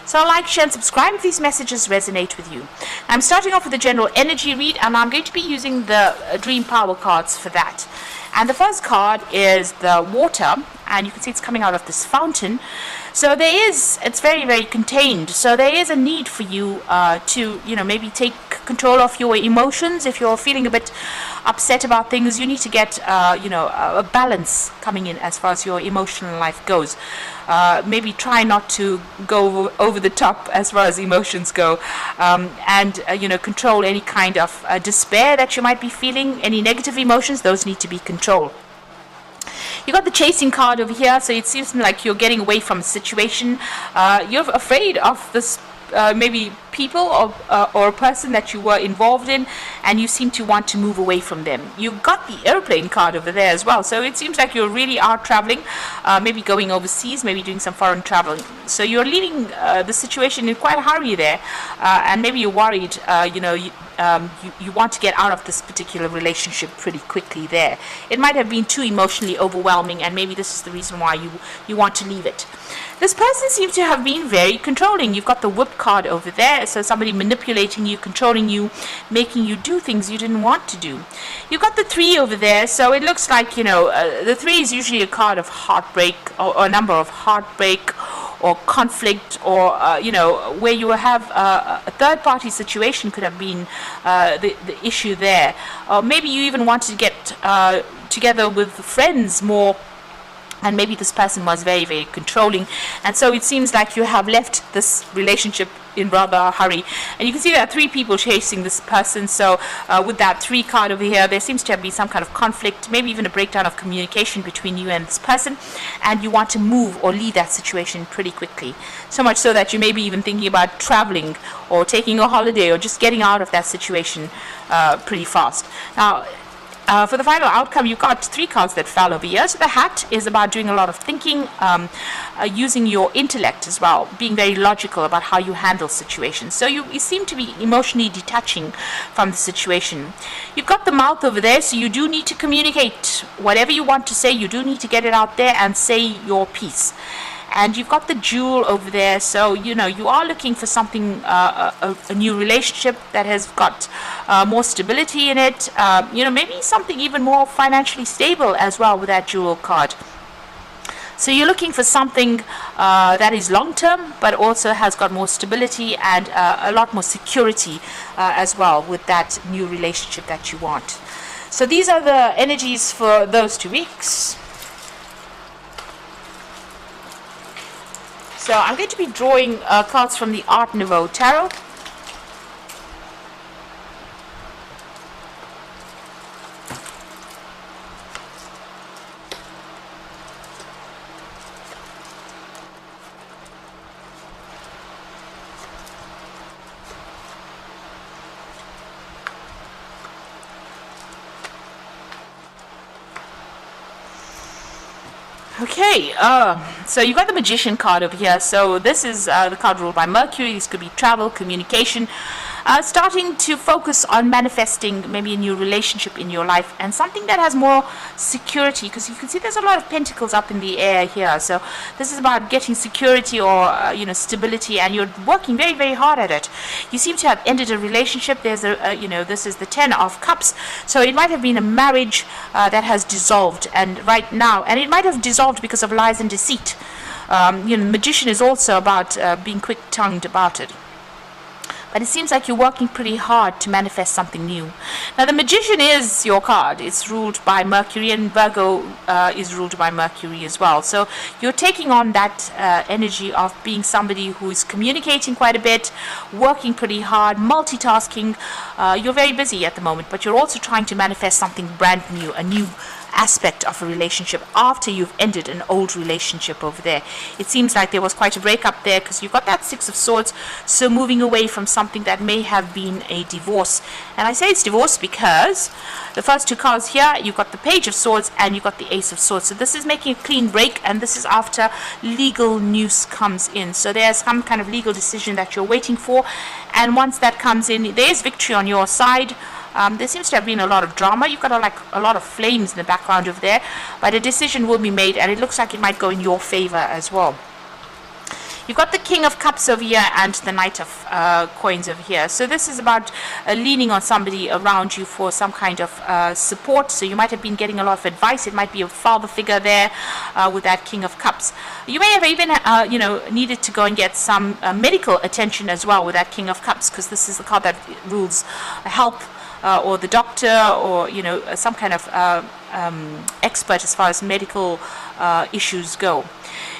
So like, share and subscribe if these messages resonate with you. I'm starting off with the general energy read, and I'm going to be using the Dream Power cards for that. And the first card is the water, and you can see it's coming out of this fountain. So it's very, very contained. So there is a need for you to, maybe take control of your emotions. If you're feeling a bit upset about things, you need to get, a balance coming in as far as your emotional life goes. Maybe try not to go over the top as far as emotions go, and control any kind of despair that you might be feeling. Any negative emotions, those need to be controlled. You got the chasing card over here, so it seems like you're getting away from a situation. You're afraid of this maybe people or a person that you were involved in, and you seem to want to move away from them. You've got the airplane card over there as well, so it seems like you really are traveling, maybe going overseas, maybe doing some foreign travel. So you're leaving the situation in quite a hurry there, and maybe you're worried, you want to get out of this particular relationship pretty quickly there. It might have been too emotionally overwhelming, and maybe this is the reason why you want to leave it. This person seems to have been very controlling. You've got the whip card over there, so somebody manipulating you, controlling you, making you do things you didn't want to do. You've got the 3 over there, so it looks like, the 3 is usually a card of heartbreak, or a number of heartbreak, or conflict, or where you have a third-party situation could have been the issue there. Or maybe you even wanted to get together with friends more, and maybe this person was very, very controlling, and so it seems like you have left this relationship in rather a hurry. And you can see there are 3 people chasing this person, so with that 3 card over here, there seems to have been some kind of conflict, maybe even a breakdown of communication between you and this person, and you want to move or leave that situation pretty quickly. So much so that you may be even thinking about traveling or taking a holiday or just getting out of that situation pretty fast. Now, for the final outcome, you've got 3 cards that fell over here. So the hat is about doing a lot of thinking, using your intellect as well, being very logical about how you handle situations. So you seem to be emotionally detaching from the situation. You've got the mouth over there, so you do need to communicate. Whatever you want to say, you do need to get it out there and say your piece. And you've got the jewel over there, so you are looking for something, a new relationship that has got more stability in it, maybe something even more financially stable as well with that jewel card. So you're looking for something that is long-term, but also has got more stability and a lot more security as well with that new relationship that you want. So these are the energies for those 2 weeks. So I'm going to be drawing cards from the Art Nouveau Tarot. Okay, so you got the Magician card over here. So this is the card ruled by Mercury. This could be travel, communication, starting to focus on manifesting maybe a new relationship in your life and something that has more security, because you can see there's a lot of pentacles up in the air here. So this is about getting security or stability, and you're working very, very hard at it. You seem to have ended a relationship. There's this is the 10 of Cups, so it might have been a marriage that has dissolved, and it might have dissolved because of lies and deceit. Magician is also about being quick-tongued about it. But it seems like you're working pretty hard to manifest something new. Now, the Magician is your card. It's ruled by Mercury, and Virgo is ruled by Mercury as well. So you're taking on that energy of being somebody who is communicating quite a bit, working pretty hard, multitasking. You're very busy at the moment, but you're also trying to manifest something brand new, a new aspect of a relationship after you've ended an old relationship over there. It seems like there was quite a breakup there, because you've got that 6 of Swords, so moving away from something that may have been a divorce. And I say it's divorce because the first 2 cards here, you've got the Page of Swords and you've got the Ace of Swords. So this is making a clean break, and this is after legal news comes in. So there's some kind of legal decision that you're waiting for, and once that comes in, there's victory on your side. There seems to have been a lot of drama. You've got a lot of flames in the background over there, but a decision will be made, and it looks like it might go in your favor as well. You've got the King of Cups over here and the Knight of Coins over here. So this is about leaning on somebody around you for some kind of support. So you might have been getting a lot of advice. It might be a father figure there with that King of Cups. You may have even needed to go and get some medical attention as well with that King of Cups, because this is the card that rules help or the doctor, or some kind of expert as far as medical issues go.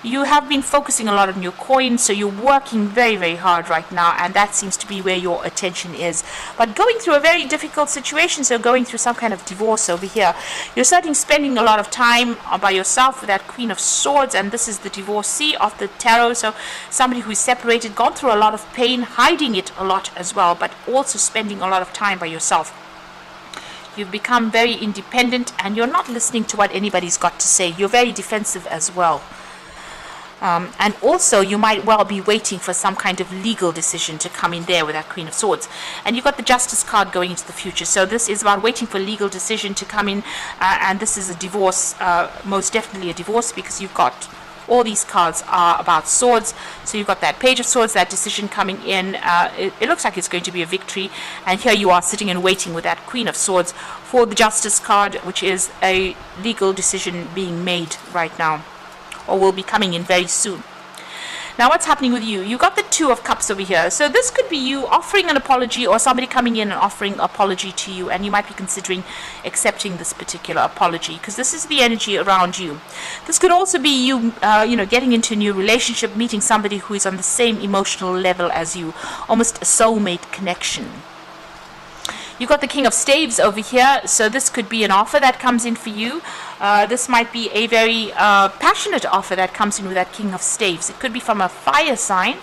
You have been focusing a lot on your coins, so you're working very, very hard right now, and that seems to be where your attention is. But going through a very difficult situation, so going through some kind of divorce over here, you're starting spending a lot of time by yourself with that Queen of Swords, and this is the divorcee of the tarot, so somebody who is separated, gone through a lot of pain, hiding it a lot as well, but also spending a lot of time by yourself. You've become very independent, and you're not listening to what anybody's got to say. You're very defensive as well. And also you might well be waiting for some kind of legal decision to come in there with that Queen of Swords. And you've got the Justice card going into the future. So this is about waiting for legal decision to come in. And this is a divorce, most definitely a divorce, because you've got all these cards are about swords. So you've got that Page of Swords, that decision coming in. It looks like it's going to be a victory. And here you are sitting and waiting with that Queen of Swords for the Justice card, which is a legal decision being made right now, or will be coming in very soon. Now what's happening with you? You got the Two of Cups over here. So this could be you offering an apology, or somebody coming in and offering apology to you, and you might be considering accepting this particular apology, because this is the energy around you. This could also be you getting into a new relationship, meeting somebody who is on the same emotional level as you, almost a soulmate connection. You've got the King of Staves over here, so this could be an offer that comes in for you. This might be a very passionate offer that comes in with that King of Staves. It could be from a fire sign,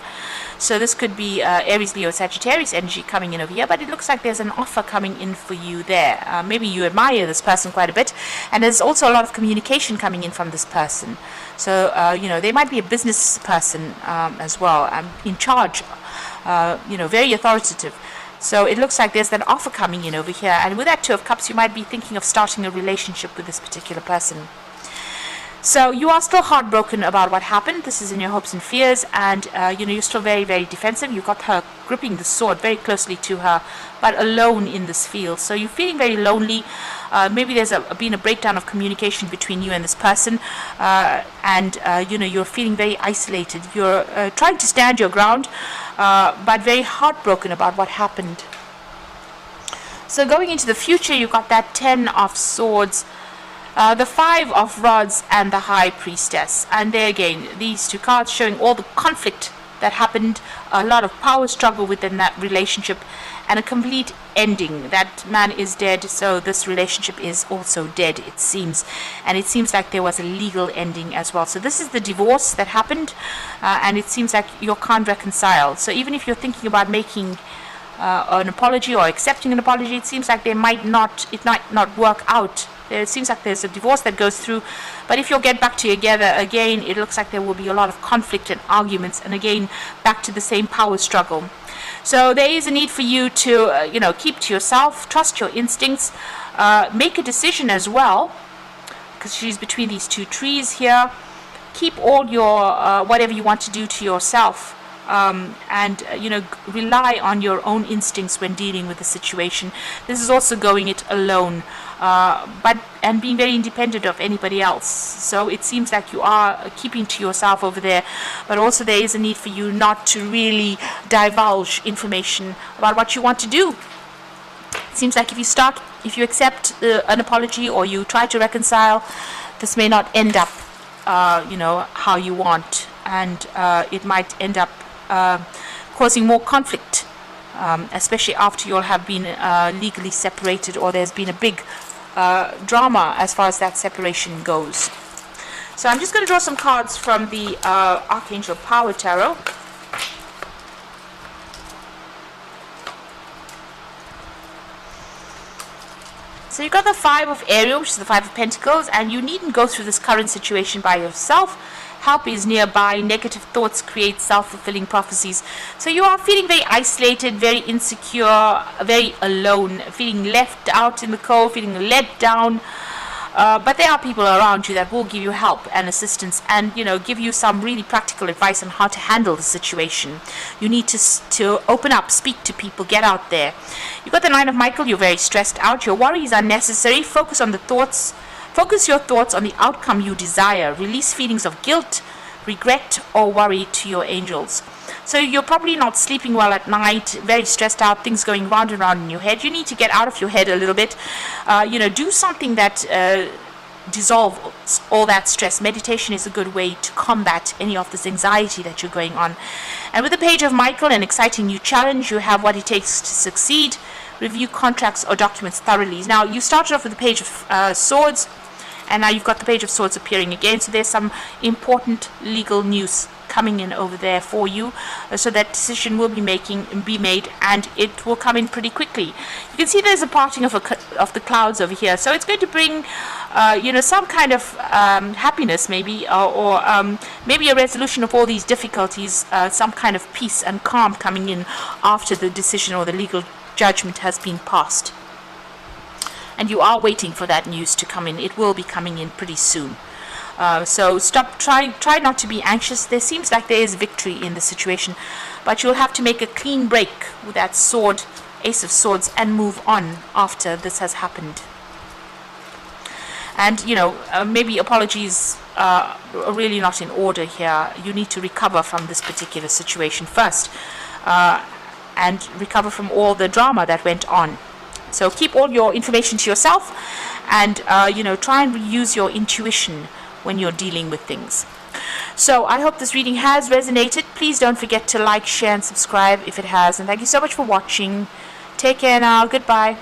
so this could be Aries, Leo, Sagittarius energy coming in over here, but it looks like there's an offer coming in for you there. Maybe you admire this person quite a bit, and there's also a lot of communication coming in from this person. So, they might be a business person as well, in charge, very authoritative. So it looks like there's that offer coming in over here. And with that Two of Cups, you might be thinking of starting a relationship with this particular person. So you are still heartbroken about what happened. This is in your hopes and fears. And, you're still very, very defensive. You've got her gripping the sword very closely to her, but alone in this field. So you're feeling very lonely. Maybe there's been a breakdown of communication between you and this person. You're feeling very isolated. You're trying to stand your ground, but very heartbroken about what happened. So going into the future, you've got that Ten of Swords, the Five of Rods, and the High Priestess. And there again, these two cards showing all the conflict that happened, a lot of power struggle within that relationship, and a complete ending. That man is dead, so this relationship is also dead, it seems. And it seems like there was a legal ending as well. So this is the divorce that happened, and it seems like you can't reconcile. So even if you're thinking about making an apology or accepting an apology, it seems like it might not work out. It seems like there's a divorce that goes through, but if you'll get back together again, it looks like there will be a lot of conflict and arguments, and again back to the same power struggle. So there is a need for you to keep to yourself, trust your instincts, make a decision as well, because she's between these two trees here. Keep all your whatever you want to do to yourself. Rely on your own instincts when dealing with the situation. This is also going it alone, and being very independent of anybody else. So it seems like you are keeping to yourself over there, but also there is a need for you not to really divulge information about what you want to do. It seems like if you accept an apology or you try to reconcile, this may not end up, how you want, and it might end up causing more conflict, especially after you'll have been legally separated, or there's been a big drama as far as that separation goes. So I'm just going to draw some cards from the Archangel Power Tarot. So you've got the Five of Ariel, which is the Five of Pentacles, and you needn't go through this current situation by yourself. Help is nearby. Negative thoughts create self-fulfilling prophecies. So you are feeling very isolated, very insecure, very alone, feeling left out in the cold, feeling let down. but there are people around you that will give you help and assistance, and give you some really practical advice on how to handle the situation. You need to open up, speak to people, get out there. You've got the Nine of Michael. You're very stressed out. Your worry is unnecessary. Focus your thoughts on the outcome you desire. Release feelings of guilt, regret, or worry to your angels. So you're probably not sleeping well at night, very stressed out, things going round and round in your head. You need to get out of your head a little bit. Do something that dissolves all that stress. Meditation is a good way to combat any of this anxiety that you're going on. And with the Page of Michael, an exciting new challenge, you have what it takes to succeed. Review contracts or documents thoroughly. Now, you started off with the Page of Swords, and now you've got the Page of Swords appearing again. So there's some important legal news coming in over there for you, so that decision will be made, and it will come in pretty quickly. You can see there's a parting of the clouds over here, so it's going to bring some kind of happiness, maybe, or maybe a resolution of all these difficulties, some kind of peace and calm coming in after the decision or the legal judgment has been passed. And you are waiting for that news to come in. It will be coming in pretty soon. So try not to be anxious. There seems like there is victory in the situation, but you'll have to make a clean break with that sword, Ace of Swords, and move on after this has happened. And maybe apologies are really not in order here. You need to recover from this particular situation first, and recover from all the drama that went on. So keep all your information to yourself, and try and use your intuition when you're dealing with things. So I hope this reading has resonated. Please don't forget to like, share, and subscribe if it has. And thank you so much for watching. Take care now. Goodbye.